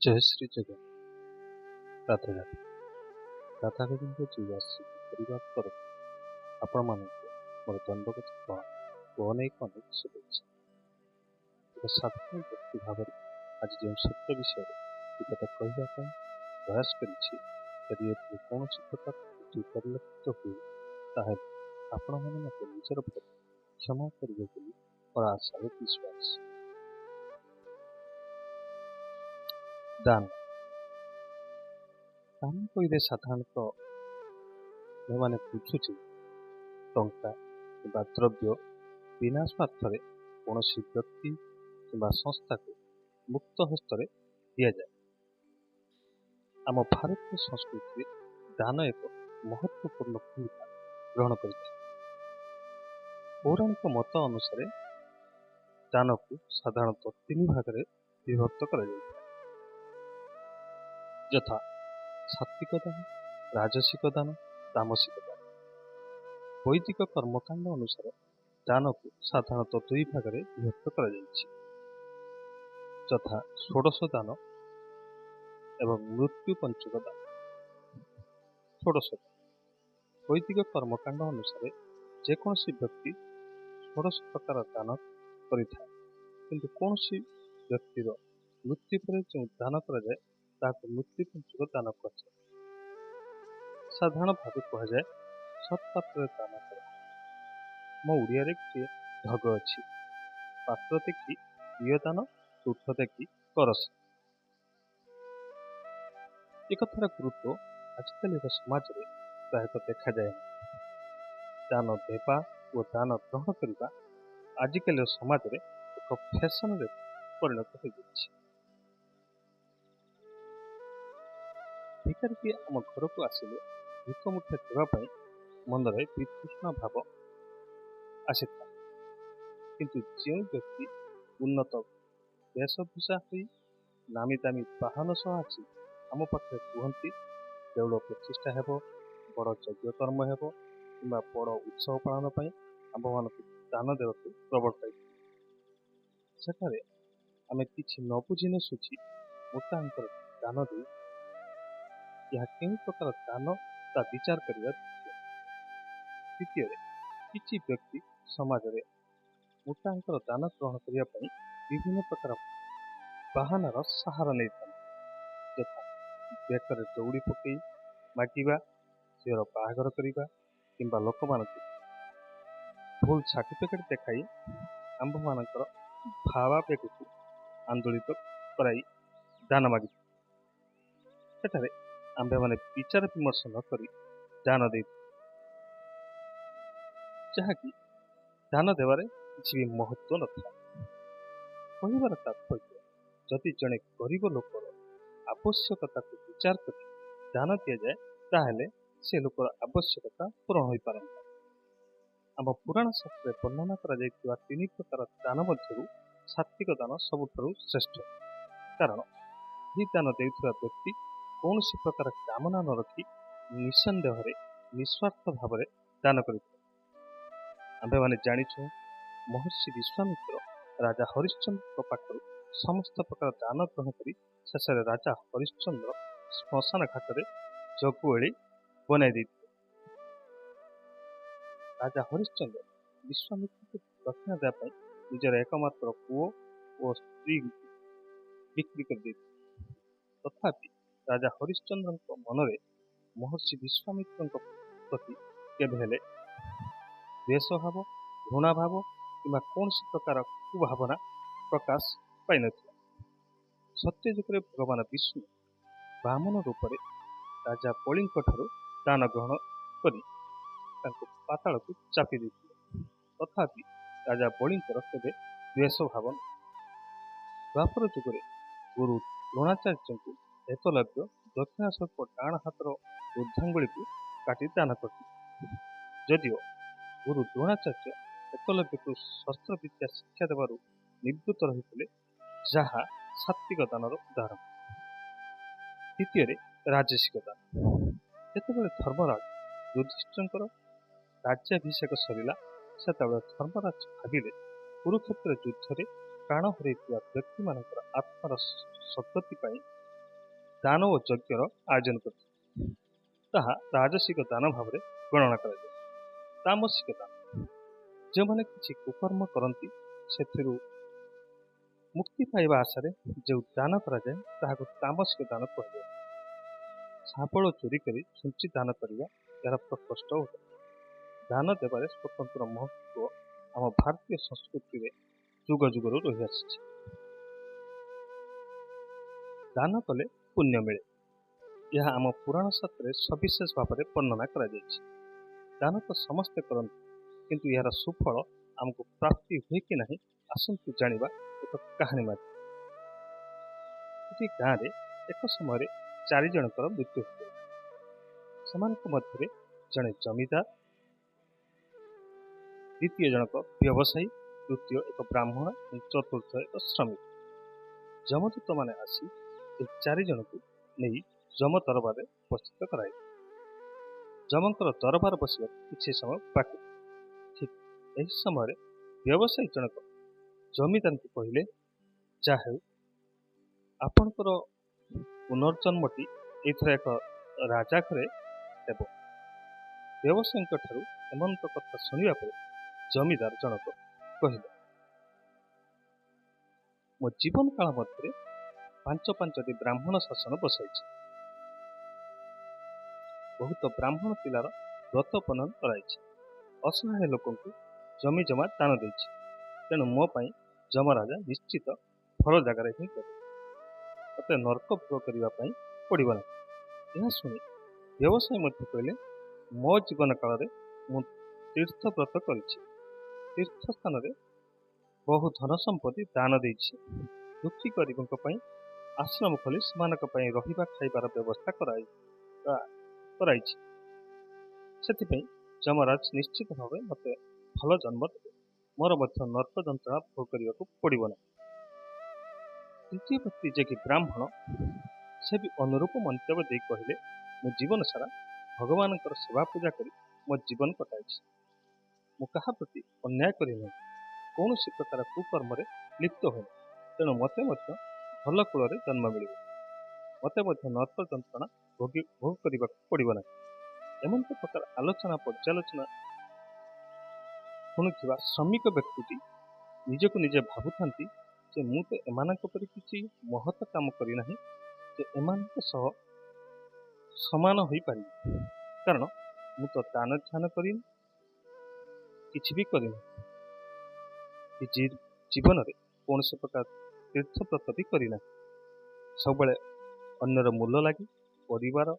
ଜୟ ଶ୍ରୀ ଜଗନ୍ନାଥ। ରାଧେ ରାଧେ। ରାଧାଗୋବିନ୍ଦ ଜୀବାଶ୍ରୀ ପରିବାର ତରଫରୁ ଆପଣମାନଙ୍କୁ ମୋର ଦଣ୍ଡବତ ପ୍ରଣାମ ଓ ଅନେକ ଅନେକ ଶୁଭେଚ୍ଛା। ଏକ ସାଧାରଣ ବ୍ୟକ୍ତି ଭାବରେ ଆଜି ଯେଉଁ ସତ୍ୟ ବିଷୟରେ ବିଗତ କହିବା ପାଇଁ ପ୍ରୟାସ କରିଛି, ଯଦି ଏଥିରେ କୌଣସି ପ୍ରକାର ତ୍ରୁଟି ପରିଲକ୍ଷିତ ହୁଏ, ତାହେଲେ ଆପଣମାନେ ମୋତେ ନିଜର ପ୍ରତି କ୍ଷମା କରିବେ ବୋଲି ମୋର ଆଶା ଓ ବିଶ୍ୱାସ। ଦାନ କହିଲେ ସାଧାରଣତଃ ଯେଉଁମାନେ ବୁଝୁଛି ଟଙ୍କା କିମ୍ବା ଦ୍ରବ୍ୟ ବିନା ସ୍ୱାର୍ଥରେ କୌଣସି ବ୍ୟକ୍ତି କିମ୍ବା ସଂସ୍ଥାକୁ ମୁକ୍ତ ହସ୍ତରେ ଦିଆଯାଏ। ଆମ ଭାରତୀୟ ସଂସ୍କୃତିରେ ଦାନ ଏକ ମହତ୍ତ୍ୱପୂର୍ଣ୍ଣ ଭୂମିକା ଗ୍ରହଣ କରିଥାଏ। ପୌରାଣିକ ମତ ଅନୁସାରେ ଦାନକୁ ସାଧାରଣତଃ 3 ଭାଗରେ ବିଭକ୍ତ କରାଯାଇଥାଏ, ଯଥା ସାତ୍ତ୍ୱିକ ଦାନ, ରାଜସିକ ଦାନ, ତାମସିକ ଦାନ। ବୈଦିକ କର୍ମକାଣ୍ଡ ଅନୁସାରେ ଦାନକୁ ସାଧାରଣତଃ 2 ଭାଗରେ ବିଭକ୍ତ କରାଯାଇଛି, ଯଥା ଷୋଡ଼ଶ ଦାନ ଏବଂ ମୃତ୍ୟୁ ପଞ୍ଚକ ଦାନ। ଷୋଡ଼ଶ ଦାନ ବୈଦିକ କର୍ମକାଣ୍ଡ ଅନୁସାରେ ଯେକୌଣସି ବ୍ୟକ୍ତି ଷୋଡ଼ଶ ପ୍ରକାର ଦାନ କରିଥାଏ, କିନ୍ତୁ କୌଣସି ବ୍ୟକ୍ତିର ମୃତ୍ୟୁ ପରେ ଯେଉଁ ଦାନ କରାଯାଏ ତାହାକୁ ମୃତ୍ୟୁ ପଞ୍ଚକ ଦାନ କୁହାଯାଏ। ସାଧାରଣ ଭାବେ କୁହାଯାଏ, ସତ୍ ପାତ୍ରରେ ଦାନ କର। ମୋ ଓଡ଼ିଆରେ ଗୋଟିଏ ଢଗ ଅଛି, ପାତ୍ର ଦେଖି ଦିଅ ଦାନ, ତୁଠ ଦେଖି କରସ। ଏକଥାର ଗୁରୁତ୍ୱ ଆଜିକାଲିର ସମାଜରେ ପ୍ରାୟତଃ ଦେଖାଯାଏ ନାହିଁ। ଦାନ ଦେବା ଓ ଦାନ ଗ୍ରହଣ କରିବା ଆଜିକାଲିର ସମାଜରେ ଏକ ଫ୍ୟାସନରେ ପରିଣତ ହୋଇଯାଇଛି। ଭିକାରୀଟିଏ ଆମ ଘରକୁ ଆସିଲେ ଭିକ ମୁଠା ଦେବା ପାଇଁ ମନରେ ବିତୃଷ୍ଣା ଭାବ ଆସିଥାଏ, କିନ୍ତୁ ଯେଉଁ ବ୍ୟକ୍ତି ଉନ୍ନତ ବେଶଭୂଷା ହୋଇ ନାମୀ ଦାମୀ ବାହନ ସହ ଆସି ଆମ ପାଖରେ କୁହନ୍ତି, ଦେଉଳ ପ୍ରତିଷ୍ଠା ହେବ, ବଡ଼ ଯଜ୍ଞ କର୍ମ ହେବ କିମ୍ବା ବଡ଼ ଉତ୍ସବ ପାଳନ ପାଇଁ ଆମ୍ଭମାନଙ୍କୁ ଦାନ ଦେବାକୁ ପ୍ରବର୍ତ୍ତାଇଥାନ୍ତି, ସେଠାରେ ଆମେ କିଛି ନ ବୁଝି ନ ସୁଝି ମୋଟା ଅଙ୍କର ଦାନ ଦେଇ ଏହା କେଉଁ ପ୍ରକାର ଦାନ ତା ବିଚାର କରିବା ଦୃଷ୍ଟି। ଦ୍ୱିତୀୟରେ, କିଛି ବ୍ୟକ୍ତି ସମାଜରେ ମୋଟା ଅଙ୍କର ଦାନ ଗ୍ରହଣ କରିବା ପାଇଁ ବିଭିନ୍ନ ପ୍ରକାର ବାହାନାର ସାହାରା ନେଇଥାନ୍ତି, ଯଥା ବେକରେ ଦଉଡ଼ି ପକାଇ ମାଗିବା, ଝିଅର ବାହାଘର କରିବା କିମ୍ବା ଲୋକମାନଙ୍କୁ ଭୁଲ ସାର୍ଟିଫିକେଟ୍ ଦେଖାଇ ଆମ୍ଭମାନଙ୍କର ଭାବାବେଗକୁ ଆନ୍ଦୋଳିତ କରାଇ ଦାନ ମାଗିଥାନ୍ତି। ସେଠାରେ ଆମ୍ଭେମାନେ ବିଚାର ବିମର୍ଶ ନ କରି ଦାନ ଦେଇଥାଉ, ଯାହାକି ଦାନ ଦେବାରେ କିଛି ବି ମହତ୍ତ୍ୱ ନଥାଏ। କହିବାର ତାତ୍ପର୍ଯ୍ୟ, ଯଦି ଜଣେ ଗରିବ ଲୋକର ଆବଶ୍ୟକତାକୁ ବିଚାର କରି ଦାନ ଦିଆଯାଏ, ତାହେଲେ ସେ ଲୋକର ଆବଶ୍ୟକତା ପୂରଣ ହୋଇପାରନ୍ତା। ଆମ ପୁରାଣ ଶାସ୍ତ୍ରରେ ବର୍ଣ୍ଣନା କରାଯାଇଥିବା 3 ପ୍ରକାର ଦାନ ମଧ୍ୟରୁ ସାତ୍ତ୍ୱିକ ଦାନ ସବୁଠାରୁ ଶ୍ରେଷ୍ଠ, କାରଣ ଏହି ଦାନ ଦେଉଥିବା ବ୍ୟକ୍ତି କୌଣସି ପ୍ରକାର କାମନା ନ ରଖି ନିଃସନ୍ଦେହରେ ନିଃସ୍ୱାର୍ଥ ଭାବରେ ଦାନ କରିଥାଏ। ଆମ୍ଭେମାନେ ଜାଣିଛୁ, ମହର୍ଷି ବିଶ୍ୱାମିତ୍ର ରାଜା ହରିଶ୍ଚନ୍ଦ୍ରଙ୍କ ପାଖରୁ ସମସ୍ତ ପ୍ରକାର ଦାନ ଗ୍ରହଣ କରି ଶେଷରେ ରାଜା ହରିଶ୍ଚନ୍ଦ୍ର ଶ୍ମଶାନ ଘାଟରେ ଜଗୁଆଳି ବନାଇ ଦେଇଥିଲେ। ରାଜା ହରିଶ୍ଚନ୍ଦ୍ର ବିଶ୍ୱାମିତ୍ରଙ୍କୁ ଦକ୍ଷିଣା ଦେବା ପାଇଁ ନିଜର ଏକମାତ୍ର ପୁଅ ଓ ସ୍ତ୍ରୀଙ୍କୁ ବିକ୍ରି କରିଦେଇଥିଲେ। ତଥାପି ରାଜା ହରିଶ୍ଚନ୍ଦ୍ରଙ୍କ ମନରେ ମହର୍ଷି ବିଶ୍ୱାମିତ୍ରଙ୍କ ପ୍ରତି କେବେ ହେଲେ ଦ୍ୱେଷଭାବ, ଘୃଣାଭାବ କିମ୍ବା କୌଣସି ପ୍ରକାର କୁଭାବନା ପ୍ରକାଶ ପାଇନଥିଲା। ସତ୍ୟଯୁଗରେ ଭଗବାନ ବିଷ୍ଣୁ ବାମନ ରୂପରେ ରାଜା ବଳିଙ୍କଠାରୁ ଦାନ ଗ୍ରହଣ କରି ତାଙ୍କୁ ପାତାଳକୁ ଚାପି ଦେଇଥିଲେ। ତଥାପି ରାଜା ବଳିଙ୍କର କେବେ ଦ୍ୱେଷଭାବ ନାହିଁ। ଦ୍ୱାପର ଯୁଗରେ ଗୁରୁ ଦ୍ରୋଣାଚାର୍ଯ୍ୟଙ୍କୁ ଏକଲବ୍ୟ ଦକ୍ଷିଣା ସ୍ୱରୂପ ଡାହାଣ ହାତର ବୃଦ୍ଧାଙ୍ଗୁଳିକୁ କାଟି ଦାନ କରିଥିଲେ। ଯଦିଓ ଗୁରୁ ଦ୍ରୋଣାଚାର୍ଯ୍ୟ ଏକଲବ୍ୟକୁ ଶସ୍ତ୍ରବିଦ୍ୟା ଶିକ୍ଷା ଦେବାରୁ ନିବୃତ୍ତ ରହିଥିଲେ, ଯାହା ସାତ୍ତ୍ୱିକ ଦାନର ଉଦାହରଣ। ଦ୍ୱିତୀୟରେ, ରାଜସିକ ଦାନ। ଯେତେବେଳେ ଧର୍ମରାଜ ଯୁଧିଷ୍ଠିରଙ୍କର ରାଜ୍ୟାଭିଷେକ ସରିଲା, ସେତେବେଳେ ଧର୍ମରାଜ ଭାବିଲେ କୁରୁକ୍ଷେତ୍ର ଯୁଦ୍ଧରେ ପ୍ରାଣ ହରାଇଥିବା ବ୍ୟକ୍ତିମାନଙ୍କର ଆତ୍ମାର ସଦ୍ଗତି ପାଇଁ ଦାନ ଓ ଯଜ୍ଞର ଆୟୋଜନ କରିଥିଲେ। ତାହା ରାଜସିକ ଦାନ ଭାବରେ ଗଣନା କରାଯାଏ। ତାମସିକ ଦାନ, ଯେଉଁମାନେ କିଛି କୁକର୍ମ କରନ୍ତି ସେଥିରୁ ମୁକ୍ତି ପାଇବା ଆଶାରେ ଯେଉଁ ଦାନ କରାଯାଏ ତାହାକୁ ତାମସିକ ଦାନ କୁହାଯାଏ। ଶାବଳ ଚୋରି କରି ଛୁଞ୍ଚି ଦାନ କରିବା ଏହାର ପ୍ରକୋଷ୍ଠ ଅଟେ। ଦାନ ଦେବାରେ ସ୍ୱତନ୍ତ୍ର ମହତ୍ତ୍ୱ ଆମ ଭାରତୀୟ ସଂସ୍କୃତିରେ ଯୁଗ ଯୁଗରୁ ରହିଆସିଛି। ଦାନ କଲେ ପୁଣ୍ୟ ମିଳେ, ଏହା ଆମ ପୁରାଣ ଶାସ୍ତ୍ରରେ ସବିଶେଷ ଭାବରେ ବର୍ଣ୍ଣନା କରାଯାଇଛି। ଦାନ ତ ସମସ୍ତେ କରନ୍ତି, କିନ୍ତୁ ଏହାର ସୁଫଳ ଆମକୁ ପ୍ରାପ୍ତି ହୁଏ କି ନାହିଁ ଆସନ୍ତୁ ଜାଣିବା ଏକ କାହାଣୀ ମାଧ୍ୟମରେ। ଗୋଟିଏ ଗାଁରେ ଏକ ସମୟରେ 4 ଜଣଙ୍କର ମୃତ୍ୟୁ ହୋଇଥିଲା। ସେମାନଙ୍କ ମଧ୍ୟରେ ଜଣେ ଜମିଦାର, ଦ୍ୱିତୀୟ ଜଣକ ବ୍ୟବସାୟୀ, ତୃତୀୟ ଏକ ବ୍ରାହ୍ମଣ ଏବଂ ଚତୁର୍ଥ ଏକ ଶ୍ରମିକ। ଯମଦୂତମାନେ ଆସି ଏହି 4 ଜଣଙ୍କୁ ନେଇ ଯମ ଦରବାରରେ ଉପସ୍ଥିତ କରାଇଲେ। ଯମଙ୍କର ଦରବାର ବସିବାକୁ କିଛି ସମୟ ବାକି। ଠିକ୍ ଏହି ସମୟରେ ବ୍ୟବସାୟୀ ଜଣକ ଜମିଦାରଙ୍କୁ କହିଲେ, ଯାହା ହେଉ ଆପଣଙ୍କର ପୁନର୍ଜନ୍ମଟି ଏଇଥର ଏକ ରାଜା ଘରେ ହେବ। ବ୍ୟବସାୟୀଙ୍କ ଠାରୁ ଏମନ୍ତ କଥା ଶୁଣିବା ପରେ ଜମିଦାର ଜଣକ କହିଲେ, ମୋ ଜୀବନ କାଳ ମଧ୍ୟରେ 5ଟି ବ୍ରାହ୍ମଣ ଶାସନ ବସାଇଛି। ବହୁତ ବ୍ରାହ୍ମଣ ପିଲାର ବ୍ରତ ପାଳନ କରାଇଛି। ଅସହାୟ ଲୋକଙ୍କୁ ଜମି ଜମା ଦାନ ଦେଇଛି। ତେଣୁ ମୋ ପାଇଁ ଯମରାଜା ନିଶ୍ଚିତ ଭଲ ଜାଗାରେ ହିଁ କରିବେ। ମୋତେ ନର୍କ ଭୋଗ କରିବା ପାଇଁ ପଡ଼ିବ ନାହିଁ। ଏହା ଶୁଣି ବ୍ୟବସାୟୀ ମଧ୍ୟ କହିଲେ, ମୋ ଜୀବନ କାଳରେ ମୁଁ ତୀର୍ଥ ବ୍ରତ କରିଛି। ତୀର୍ଥ ସ୍ଥାନରେ ବହୁ ଧନ ସମ୍ପତ୍ତି ଦାନ ଦେଇଛି। ଦୁଃଖୀ ଗରିବଙ୍କ ପାଇଁ ଆଶ୍ରମ ଖୋଲି ସେମାନଙ୍କ ପାଇଁ ରହିବା ଖାଇବାର ବ୍ୟବସ୍ଥା କରାଇଛି। ସେଥିପାଇଁ ଯମରାଜ ନିଶ୍ଚିତ ଭାବେ ମୋତେ ଭଲ ଜନ୍ମ ଦେବେ। ମୋର ମଧ୍ୟ ନର୍କ ଯନ୍ତ୍ରଣା ଭୋଗ କରିବାକୁ ପଡ଼ିବ ନାହିଁ। ତୃତୀୟ ବ୍ୟକ୍ତି ଯେ କି ବ୍ରାହ୍ମଣ, ସେ ବି ଅନୁରୂପ ମନ୍ତବ୍ୟ ଦେଇ କହିଲେ, ମୁଁ ଜୀବନ ସାରା ଭଗବାନଙ୍କର ସେବା ପୂଜା କରି ମୋ ଜୀବନ କଟାଇଛି। ମୁଁ କାହା ପ୍ରତି ଅନ୍ୟାୟ କରିନାହିଁ, କୌଣସି ପ୍ରକାର କୁକର୍ମରେ ଲିପ୍ତ ହୋଇନି। ତେଣୁ ମୋତେ ମଧ୍ୟ ଭଲ କୂଳରେ ଜନ୍ମ ମିଳିବ। ମୋତେ ମଧ୍ୟ ନର୍କ ଯନ୍ତ୍ରଣା ଭୋଗ କରିବାକୁ ପଡ଼ିବ ନାହିଁ। ଏମନ୍ତ ପ୍ରକାର ଆଲୋଚନା ପର୍ଯ୍ୟାଲୋଚନା ଶୁଣୁଥିବା ଶ୍ରମିକ ବ୍ୟକ୍ତିଟି ନିଜକୁ ନିଜେ ଭାବୁଥାନ୍ତି ଯେ ମୁଁ ତ ଏମାନଙ୍କ ପରି କିଛି ମହତ କାମ କରିନାହିଁ ଯେ ଏମାନଙ୍କ ସହ ସମାନ ହୋଇପାରିବି, କାରଣ ମୁଁ ତ ଦାନ ଧ୍ୟାନ କରିନି, କିଛି ବି କରିନାହିଁ। ଜୀବନରେ କୌଣସି ପ୍ରକାର ତୀର୍ଥବ୍ରତ ବି କରିନାହିଁ। ସବୁବେଳେ ଅନ୍ୟର ମୂଲ ଲାଗି ପରିବାର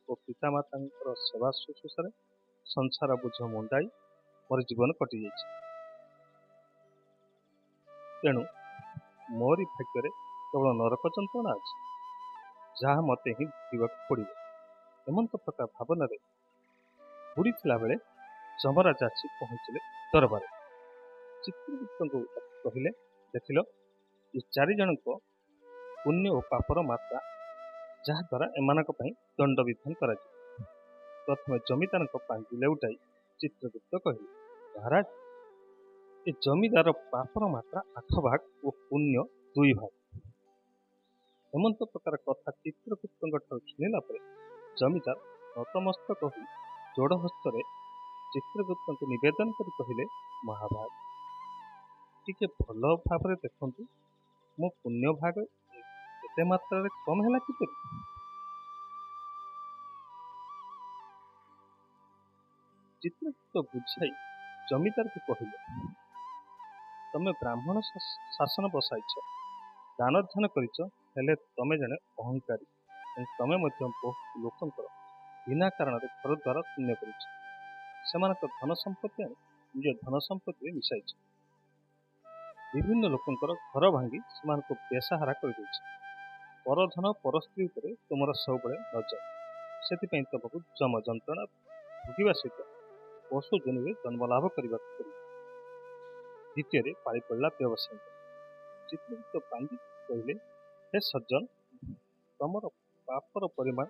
ଓ ପିତାମାତାଙ୍କର ସେବା ଶୁଶ୍ରୂଷାରେ ସଂସାର ବୋଝ ମୁଣ୍ଡାଇ ମୋର ଜୀବନ କଟିଯାଇଛି। ତେଣୁ ମୋରି ଭାଗ୍ୟରେ କେବଳ ନରକ ଯନ୍ତ୍ରଣା ଅଛି, ଯାହା ମୋତେ ହିଁ ଭୋଗିବାକୁ ପଡ଼ିବ। ଏମନ୍ତ ପ୍ରକାର ଭାବନାରେ ବୁଡ଼ିଥିଲା ବେଳେ ଯମରାଜ ଆସି ପହଞ୍ଚିଲେ ଦରବାରରେ। ଚିତ୍ରଗୁପ୍ତଙ୍କୁ କହିଲେ, ଦେଖିଲ ଏ 4 ଜଣଙ୍କ ପୁଣ୍ୟ ଓ ପାପର ମାତ୍ରା, ଯାହାଦ୍ୱାରା ଏମାନଙ୍କ ପାଇଁ ଦଣ୍ଡ ବିଧାନ କରାଯିବ। ପ୍ରଥମେ ଜମିଦାରଙ୍କ ପାଞ୍ଜି ଲେଉଟାଇ ଚିତ୍ରଗୁପ୍ତ କହିଲେ, ମହାରାଜ, ଏ ଜମିଦାର ପାପର ମାତ୍ରା 8 ଭାଗ ଓ ପୁଣ୍ୟ 2 ଭାଗ। ଏମନ୍ତ ପ୍ରକାର କଥା ଚିତ୍ରଗୁପ୍ତଙ୍କ ଠାରୁ ଶୁଣିଲା ପରେ ଜମିଦାର ନତମସ୍ତକ ହୋଇ ଯୋଡ଼ ହସ୍ତରେ ଚିତ୍ରଗୁପ୍ତଙ୍କୁ ନିବେଦନ କରି କହିଲେ, ମହାଭାଗ, ଟିକେ ଭଲ ଭାବରେ ଦେଖନ୍ତୁ, ମୋ ପୁଣ୍ୟ ଭାଗ ଏତେ ମାତ୍ରାରେ କମ୍ ହେଲା କିପରି? ଚିତ୍ରଗୁପ୍ତ ବୁଝାଇ ଜମିଦାରକୁ କହିଲେ, ତମେ ବ୍ରାହ୍ମଣ ଶାସନ ବସାଇଛ, ଦାନ ଧ୍ୟାନ କରିଛ, ହେଲେ ତମେ ଜଣେ ଅହଙ୍କାରୀ ଏବଂ ତମେ ମଧ୍ୟ ବହୁତ ଲୋକଙ୍କର ବିନା କାରଣରେ ଘର ଦ୍ୱାରା ଶୂନ୍ୟ କରିଛ। ସେମାନଙ୍କ ଧନ ସମ୍ପତ୍ତି ଆଣି ନିଜ ଧନ ସମ୍ପତ୍ତିରେ ମିଶାଇଛ। ବିଭିନ୍ନ ଲୋକଙ୍କର ଘର ଭାଙ୍ଗି ସେମାନଙ୍କୁ ବେସାହାରା କରିଦେଇଛ। ପରଧନ ପର ସ୍ତ୍ରୀ ଉପରେ ତୁମର ସବୁବେଳେ ନଜର। ସେଥିପାଇଁ ତମକୁ ଯମ ଯନ୍ତ୍ରଣା ଭୋଗିବା ସହିତ ପଶୁ ଜନ୍ମରେ ଜନ୍ମ ଲାଭ କରିବାକୁ ପଡ଼ିବ। ଦ୍ୱିତୀୟରେ ପାଳି ପଡ଼ିଲା ବ୍ୟବସାୟୀ। ଚିତ୍ରଗୁପ୍ତ ପାଣ୍ଡିତ କହିଲେ, ହେ ସଜ୍ଜନ, ତମର ପାପର ପରିମାଣ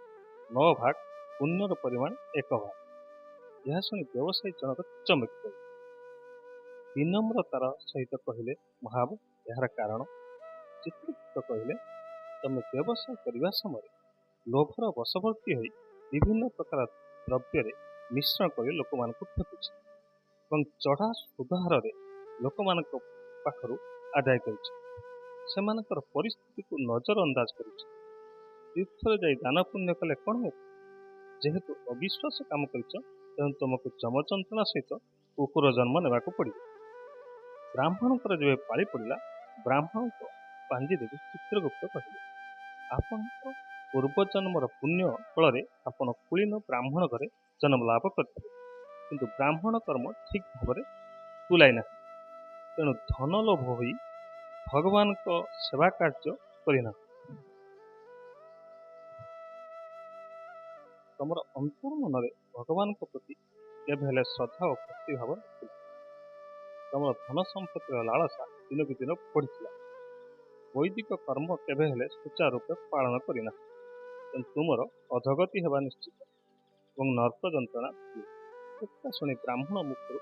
9 ଭାଗ, ପୁଣ୍ୟର ପରିମାଣ 1 ଭାଗ। ଏହା ଶୁଣି ବ୍ୟବସାୟୀ ଜଣକ ଚମକି ପଡ଼ିଲେ। ବିନମ୍ରତାର ସହିତ କହିଲେ, ମହାବାବୁ, ଏହାର କାରଣ? ଚିତ୍ରଗୁପ୍ତ କହିଲେ, ତମେ ବ୍ୟବସାୟ କରିବା ସମୟରେ ଲୋଭର ବଶବର୍ତ୍ତୀ ହୋଇ ବିଭିନ୍ନ ପ୍ରକାର ଦ୍ରବ୍ୟରେ ମିଶ୍ରଣ କରି ଲୋକମାନଙ୍କୁ ଠକୁଛି ଏବଂ ଚଢ଼ା ସୁଧ ହାରରେ ଲୋକମାନଙ୍କ ପାଖରୁ ଆଦାୟ କରୁଛି। ସେମାନଙ୍କର ପରିସ୍ଥିତିକୁ ନଜର ଅନ୍ଦାଜ କରୁଛି। ତୀର୍ଥରେ ଯାଇ ଦାନ ପୁଣ୍ୟ କଲେ କ'ଣ ହେବ? ଯେହେତୁ ଅବିଶ୍ୱାସ କାମ କରିଛ, ତେଣୁ ତୁମକୁ ଯମଯନ୍ତ୍ରଣା ସହିତ କୁକୁର ଜନ୍ମ ନେବାକୁ ପଡ଼ିବ। ବ୍ରାହ୍ମଣଙ୍କର ଯେବେ ପାଳି ପଡ଼ିଲା, ବ୍ରାହ୍ମଣଙ୍କ ପାଞ୍ଜିଦେବୀ ଚିତ୍ରଗୁପ୍ତ କହିଲେ, ଆପଣଙ୍କ ପୂର୍ବଜନ୍ମର ପୁଣ୍ୟ ଫଳରେ ଆପଣ କୁଳୀନ ବ୍ରାହ୍ମଣ ଘରେ ଜନ୍ମ ଲାଭ କରିଥିଲେ, କିନ୍ତୁ ବ୍ରାହ୍ମଣ କର୍ମ ଠିକ୍ ଭାବରେ ତୁଲାଇ ନାହିଁ। ତେଣୁ ଧନ ଲୋଭ ହୋଇ ଭଗବାନଙ୍କ ସେବା କାର୍ଯ୍ୟ କରିନାହିଁ। ତମର ଅନ୍ତର ମନରେ ଭଗବାନଙ୍କ ପ୍ରତି କେବେ ହେଲେ ଶ୍ରଦ୍ଧା ଓ ଭକ୍ତି ଭାବ ନଥିଲା। ତମର ଧନ ସମ୍ପତ୍ତିର ଲାଳସା ଦିନକୁ ଦିନ ବଢ଼ିଥିଲା। ବୈଦିକ କର୍ମ କେବେ ହେଲେ ସୁଚାରୁ ରୂପେ ପାଳନ କରିନାହିଁ। ତେଣୁ ତୁମର ଅଧୋଗତି ହେବା ନିଶ୍ଚିତ ଏବଂ ନର୍କ ଯନ୍ତ୍ରଣା ଥିଲା। କଥା ଶୁଣି ବ୍ରାହ୍ମଣ ମୁଖରୁ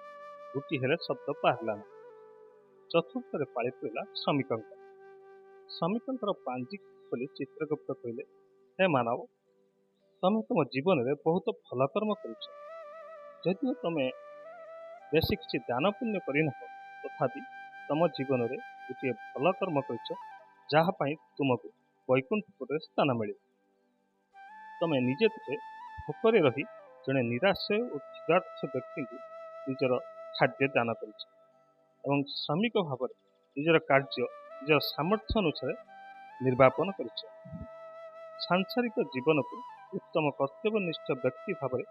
ଗୋଟିଏ ହେଲେ ଶବ୍ଦ ବାହାରିଲା ନାହିଁ। ଚତୁର୍ଥରେ ପାଳି ପଡ଼ିଲା ଶ୍ରମିକଙ୍କର। ଶ୍ରମିକଙ୍କର ପାଞ୍ଜି ଖୋଲି ଚିତ୍ରଗୁପ୍ତ କହିଲେ, ହେ ମାନବ, ତମେ ତୁମ ଜୀବନରେ ବହୁତ ଭଲ କର୍ମ କରିଛ। ଯଦିଓ ତମେ ବେଶୀ କିଛି ଦାନ ପୁଣ୍ୟ କରିନାହ, ତଥାପି ତମ ଜୀବନରେ ଗୋଟିଏ ଭଲ କର୍ମ କରିଛ, ଯାହା ପାଇଁ ତୁମକୁ ବୈକୁଣ୍ଠପୁରରେ ସ୍ଥାନ ମିଳିବ। ତମେ ନିଜେ ଥିଲେ ଭୋକରେ ରହି ଜଣେ ନିରାଶ୍ରୟ ଓ କ୍ଷୁଧାର୍ତ ବ୍ୟକ୍ତିଙ୍କୁ ନିଜର ଖାଦ୍ୟ ଦାନ କରିଛ ଏବଂ ଶ୍ରମିକ ଭାବରେ ନିଜର କାର୍ଯ୍ୟ ନିଜର ସାମର୍ଥ୍ୟ ଅନୁସାରେ ନିର୍ବାପନ କରିଛ। ସାଂସାରିକ ଜୀବନକୁ ଉତ୍ତମ କର୍ତ୍ତବ୍ୟନିଷ୍ଠ ବ୍ୟକ୍ତି ଭାବରେ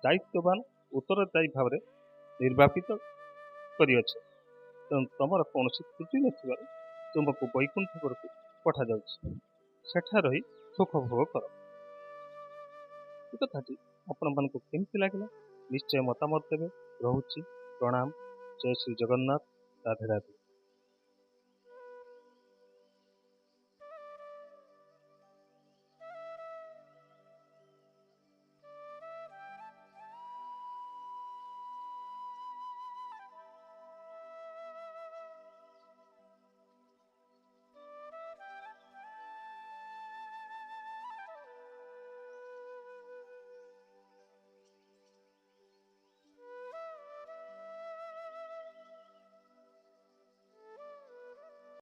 ଦାୟିତ୍ୱବାନ ଉତ୍ତରଦାୟୀ ଭାବରେ ନିର୍ବାପିତ କରିଅଛ। ତେଣୁ ତମର କୌଣସି ତ୍ରୁଟି ନଥିବାରୁ ତୁମକୁ ବୈକୁଣ୍ଠପୁରକୁ ପଠାଯାଉଛି। ସେଠାରେ ରହି ସୁଖ ଭୋଗ କର। ଏ କଥାଟି ଆପଣମାନଙ୍କୁ କେମିତି ଲାଗିଲା ନିଶ୍ଚୟ ମତାମତ ଦେବେ। ରହୁଛି। ପ୍ରଣାମ। ଜୟ ଶ୍ରୀ ଜଗନ୍ନାଥ। ରାଧେ ରାଧେ।